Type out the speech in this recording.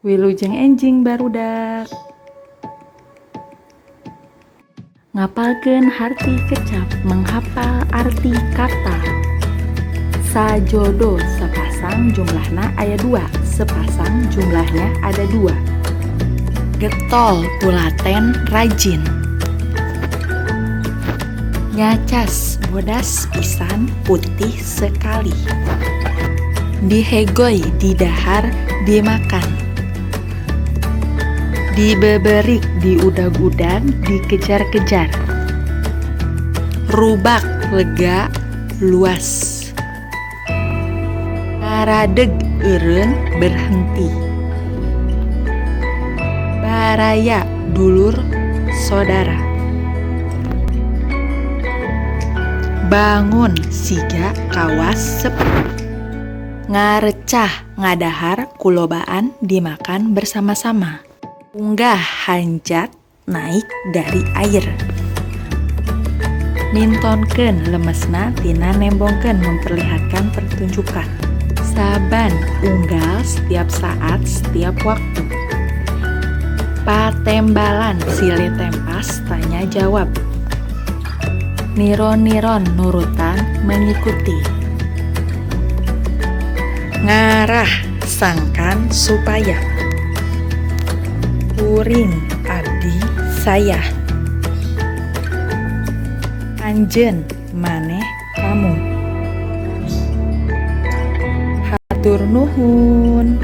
Wilujeng enjing barudak. Ngapalkeun harti kecap, menghafal arti kata. Sajodo sepasang jumlahna aya 2, sepasang jumlahnya ada 2. Getol tulaten rajin. Nyacas bodas pisan putih sekali. Dihegoi didahar dimakan. Dibeberik diudag-udag dikejar-kejar. Rubak lega luas. Karadeg eureun berhenti. Baraya dulur saudara. Bangun siga kawas sepi. Ngarecah ngadahar kulobaan dimakan bersama-sama. Unggah hanjat naik dari air. Nintonkeun lemesna tina nembongkeun memperlihatkan pertunjukan. Saban unggal setiap saat setiap waktu. Patembalan silih tempas tanya jawab. Niron-niron nurutan mengikuti. Ngarah sangkan supaya. Kuring abdi saya. Anjeun maneh kamu. Hatur nuhun.